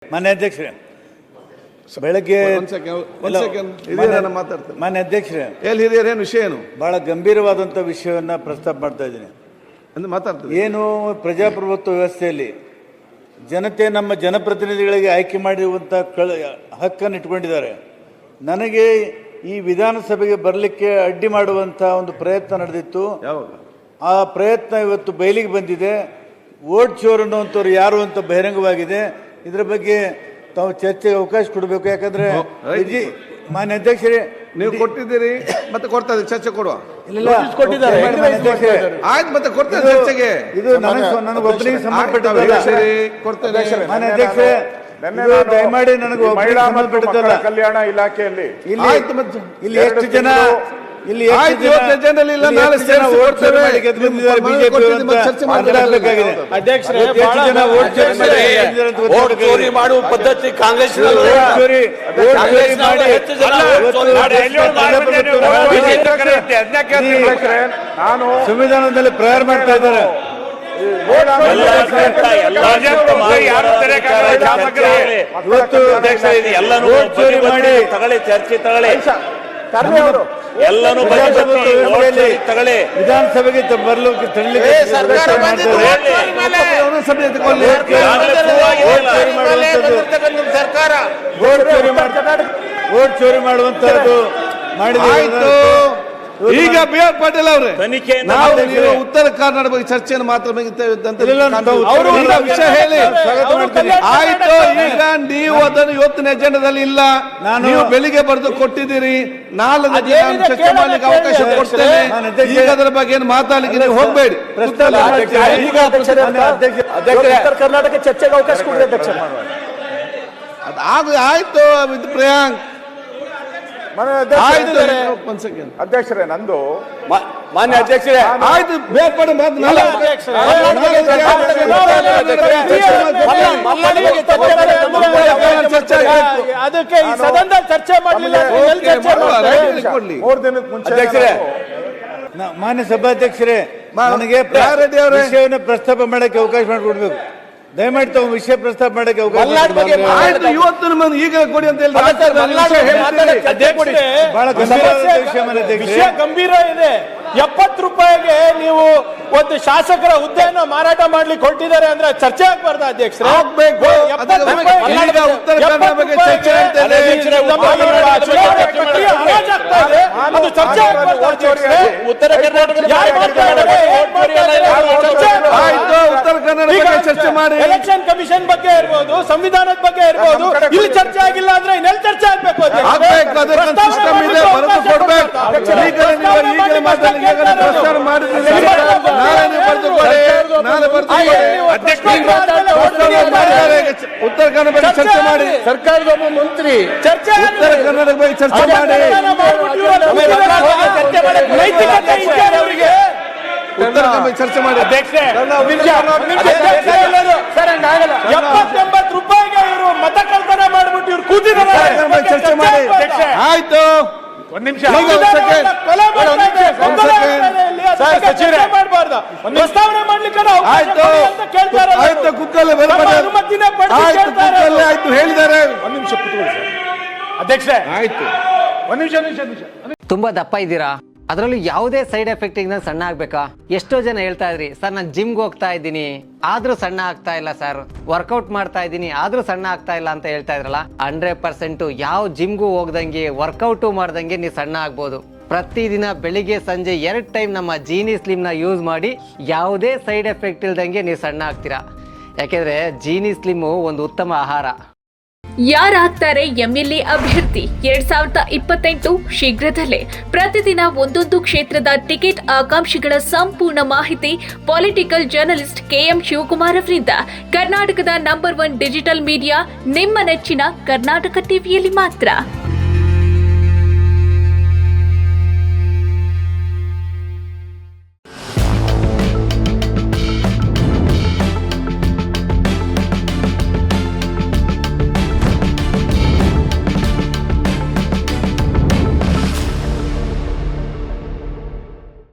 ಮಾನ್ಯ ಅಧ್ಯಕ್ಷರೇ, ಬೆಳಗ್ಗೆ ಮಾನ್ಯ ಅಧ್ಯಕ್ಷರೇ, ಹಿರಿಯರೇನು ವಿಷಯ ಏನು? ಬಹಳ ಗಂಭೀರವಾದಂಥ ವಿಷಯವನ್ನು ಪ್ರಸ್ತಾಪ ಮಾಡ್ತಾ ಇದ್ದೀನಿ. ಏನು ಪ್ರಜಾಪ್ರಭುತ್ವ ವ್ಯವಸ್ಥೆಯಲ್ಲಿ ಜನತೆ ನಮ್ಮ ಜನಪ್ರತಿನಿಧಿಗಳಿಗೆ ಆಯ್ಕೆ ಮಾಡಿರುವಂಥ ಹಕ್ಕನ್ನು ಇಟ್ಕೊಂಡಿದ್ದಾರೆ. ನನಗೆ ಈ ವಿಧಾನಸಭೆಗೆ ಬರಲಿಕ್ಕೆ ಅಡ್ಡಿ ಮಾಡುವಂಥ ಒಂದು ಪ್ರಯತ್ನ ನಡೆದಿತ್ತು. ಆ ಪ್ರಯತ್ನ ಇವತ್ತು ಬಯಲಿಗೆ ಬಂದಿದೆ. ವೋಟ್ ಚೋರ್ ಅನ್ನುವಂಥವ್ರು ಯಾರು ಅಂತ ಬಹಿರಂಗವಾಗಿದೆ. ಇದರ ಬಗ್ಗೆ ತಾವು ಚರ್ಚೆಗೆ ಅವಕಾಶ ಕೊಡಬೇಕು. ಯಾಕಂದ್ರೆ ಮಾನ್ಯ ಅಧ್ಯಕ್ಷರೇ, ನೀವು ಕೊಟ್ಟಿದ್ದೀರಿ, ಮತ್ತೆ ಕೊಡ್ತಾ ಇದ್ದೀರಿ, ಚರ್ಚೆ ಕೊಡುವ. ಆಯ್ತು, ಮತ್ತೆ ಕೊಡ್ತಾ ಚರ್ಚೆಗೆ. ಇದು ನನಗೊಬ್ಬರಿಗೆ ಸಂಬಂಧಪಟ್ಟಿದ್ದಲ್ಲ. ಮಾನ್ಯ ಅಧ್ಯಕ್ಷರೇ, ದಯಮಾಡಿ ನನಗೆ ಒಬ್ಬರಿಗೆ ಸಂಬಂಧಪಟ್ಟಿದ್ದಲ್ಲ. ಕಲ್ಯಾಣ ಇಲಾಖೆಯಲ್ಲಿ ಇಲ್ಲಿ ಎಷ್ಟು ಜನ ಮಾಡುವ ಪದ್ಧತಿ ಕಾಂಗ್ರೆಸ್ ನಾನು ಸಂವಿಧಾನದಲ್ಲಿ ಪ್ರೇಯರ್ ಮಾಡ್ತಾ ಇದ್ದಾರೆ. ಇವತ್ತು ಎಲ್ಲನೂ ತಗೊಳ್ಳಿ, ಚರ್ಚೆ ತಗೊಳ್ಳಿ, ಎಲ್ಲನೂ ತಗೊಳ್ಳಿ. ವಿಧಾನಸಭೆಗೆ ಬರಲು ಸರ್ಕಾರ ವೋಟ್ ಚೋರಿ ಮಾಡುವಂತಹದ್ದು ಮಾಡಿದ್ರು. ಈಗ ಬಿ ಆರ್ ಪಾಟೀಲ್ ಅವರೇ, ತನಿಖೆ ಉತ್ತರ ಕರ್ನಾಟಕ ಬಗ್ಗೆ ಚರ್ಚೆಯನ್ನು ಮಾತ್ರ ವಿಷಯ ಹೇಳಿ. ಆಯ್ತು, ಈಗ ನೀವು ಅದನ್ನು ಇವತ್ತಿನ ಎಜೆಂಡಾದಲ್ಲಿ ಇಲ್ಲ. ನೀವು ಬೆಳಿಗ್ಗೆ ಬರೆದು ಕೊಟ್ಟಿದ್ದೀರಿ. ನಾಳೆ ಚರ್ಚೆ ಮಾಡ್ಲಿಕ್ಕೆ ಅವಕಾಶ ಕೊಡ್ತೇನೆ. ಈಗ ಅದರ ಬಗ್ಗೆ ಏನು ಮಾತಾಡ್ಲಿಕ್ಕೆ ನೀವು ಹೋಗ್ಬೇಡಿ. ಉತ್ತರ ಕರ್ನಾಟಕ ಚರ್ಚೆಗೆ ಅವಕಾಶ ಕೊಡಿ ಅಧ್ಯಕ್ಷ. ಆಯ್ತು ಪ್ರಿಯಾಂಕ್, ಅಧ್ಯಕ್ಷರೇ, ನಂದು ಮಾನ್ಯ ಅಧ್ಯಕ್ಷರೇ, ಆಯ್ತು ಬೇರ್ಪಡೆ ಅದಕ್ಕೆ ಈ ಸದನದಲ್ಲಿ ಚರ್ಚೆ ಮಾಡಲಿಲ್ಲ. 3 ದಿನದ ಮುಂಚೆ ಅಧ್ಯಕ್ಷರೇ, ಮಾನ್ಯ ಸಭಾಧ್ಯಕ್ಷರೇ, ನನಗೆ ವಿಷಯವನ್ನು ಪ್ರಸ್ತಾಪ ಮಾಡಕ್ಕೆ ಅವಕಾಶ ಮಾಡಿಕೊಡ್ಬೇಕು. ದಯಮಾಡಿ ತಾವು ವಿಷಯ ಪ್ರಸ್ತಾಪ ಮಾಡಕ್ಕೆ ಅವಕಾಶ. ಇವತ್ತು ಈಗ ಕೊಡಿ ಅಂತ ಹೇಳಿ ಬಹಳ ಗಂಭೀರ ವಿಷಯ ಗಂಭೀರ ಇದೆ. 70 ರೂಪಾಯಿಗೆ ನೀವು ಒಂದು ಶಾಸಕರ ಹುದ್ದೆಯನ್ನು ಮಾರಾಟ ಮಾಡ್ಲಿಕ್ಕೆ ಹೊರಟಿದ್ದಾರೆ ಅಂದ್ರೆ ಚರ್ಚೆ ಆಗ್ಬಾರ್ದು ಅಧ್ಯಕ್ಷರೇ. ಉತ್ತರ ಕನ್ನಡ ಬಗ್ಗೆ ಚರ್ಚೆ ಉತ್ತರ ಕರ್ನಾಟಕದ ಆಯ್ತು, ಉತ್ತರ ಕನ್ನಡ ಬಗ್ಗೆ ಚರ್ಚೆ ಮಾಡಿ. ಎಲೆಕ್ಷನ್ ಕಮಿಷನ್ ಬಗ್ಗೆ ಇರ್ಬೋದು, ಸಂವಿಧಾನದ ಬಗ್ಗೆ ಇರ್ಬೋದು, ಇಲ್ಲಿ ಚರ್ಚೆ ಆಗಿಲ್ಲ ಅಂದ್ರೆ ಇನ್ನೆಲ್ಲಿ ಚರ್ಚೆ ಆಗ್ಬೇಕು? ಸಿಸ್ಟಮ್ ಇದೆ, ಬರೆದು ಕೊಡ್ಬೇಕು. ಉತ್ತರ ಕನ್ನಡ ಬಗ್ಗೆ ಚರ್ಚೆ ಮಾಡಿ. ಸರ್ಕಾರದ ಒಬ್ಬ ಮಂತ್ರಿ ಚರ್ಚೆ ಉತ್ತರ ಕನ್ನಡ ಬಗ್ಗೆ ಚರ್ಚೆ ಮಾಡಿ. ಅವರಿಗೆ ಉತ್ತರ ಕನ್ನಡ ಚರ್ಚೆ ಮಾಡಿ. 70 ರೂಪಾಯಿಗೆ ಇವರು ಮತ ಕಲ್ಪನೆ ಮಾಡ್ಬಿಟ್ಟು ಇವ್ರು ಕೂತಿದ್ದಾರೆ. ಚರ್ಚೆ ಮಾಡಿ. ಆಯ್ತು, ಒಂದ್ ನಿಮಿಷ. ಪ್ರಸ್ತಾವನೆ ಮಾಡ್ಲಿಕ್ಕೆ ಆಯ್ತು, ಕುಕ್ಕಲ್ಲೇ ಆಯ್ತು ಹೇಳಿದ್ದಾರೆ. ಒಂದ್ ನಿಮಿಷ ಕೂತ್ಕೊಳ್ಳಿ ಸರ್. ಅಧ್ಯಕ್ಷರೇ, ಆಯ್ತು, ಒಂದ್ ನಿಮಿಷ. ತುಂಬಾ ದಪ್ಪ ಇದ್ದೀರಾ, ಅದರಲ್ಲೂ ಯಾವುದೇ ಸೈಡ್ ಎಫೆಕ್ಟ್ ಇಂದ ಸಣ್ಣ ಆಗ್ಬೇಕಾ? ಎಷ್ಟೋ ಜನ ಹೇಳ್ತಾ ಇದ್ರಿ, ಸರ್ ನಾನು ಜಿಮ್ಗೆ ಹೋಗ್ತಾ ಇದ್ದೀನಿ ಆದ್ರೂ ಸಣ್ಣ ಆಗ್ತಾ ಇಲ್ಲ ಸರ್, ವರ್ಕೌಟ್ ಮಾಡ್ತಾ ಇದ್ದೀನಿ ಆದ್ರೂ ಸಣ್ಣ ಆಗ್ತಾ ಇಲ್ಲ ಅಂತ ಹೇಳ್ತಾ ಇದ್ರಲ್ಲ. 100% ಯಾವ ಜಿಮ್ಗೂ ಹೋಗ್ದಂಗೆ ವರ್ಕೌಟು ಮಾಡ್ದಂಗೆ ನೀವು ಸಣ್ಣ ಆಗ್ಬೋದು. ಪ್ರತಿದಿನ ಬೆಳಿಗ್ಗೆ ಸಂಜೆ 2 ಟೈಮ್ ನಮ್ಮ ಜೀನಿ ಸ್ಲಿಮ್ ನ ಯೂಸ್ ಮಾಡಿ ಯಾವುದೇ ಸೈಡ್ ಎಫೆಕ್ಟ್ ಇಲ್ದಂಗೆ ನೀವು ಸಣ್ಣ ಆಗ್ತೀರಾ. ಯಾಕೆಂದ್ರೆ ಜೀನಿ ಸ್ಲಿಮ್ ಒಂದು ಉತ್ತಮ ಆಹಾರ. ಯಾರಾಗ್ತಾರೆ ಎಂಎಲ್ಎ ಅಭ್ಯರ್ಥಿ 2028 ಶೀಘ್ರದಲ್ಲೇ. ಪ್ರತಿದಿನ ಒಂದೊಂದು ಕ್ಷೇತ್ರದ ಟಿಕೆಟ್ ಆಕಾಂಕ್ಷಿಗಳ ಸಂಪೂರ್ಣ ಮಾಹಿತಿ ಪೊಲಿಟಿಕಲ್ ಜರ್ನಲಿಸ್ಟ್ KM ಶಿವಕುಮಾರ್ ಅವರಿಂದ. ಕರ್ನಾಟಕದ ನಂಬರ್ 1 ಡಿಜಿಟಲ್ ಮೀಡಿಯಾ ನಿಮ್ಮ ನೆಚ್ಚಿನ ಕರ್ನಾಟಕ ಟಿವಿಯಲ್ಲಿ ಮಾತ್ರ.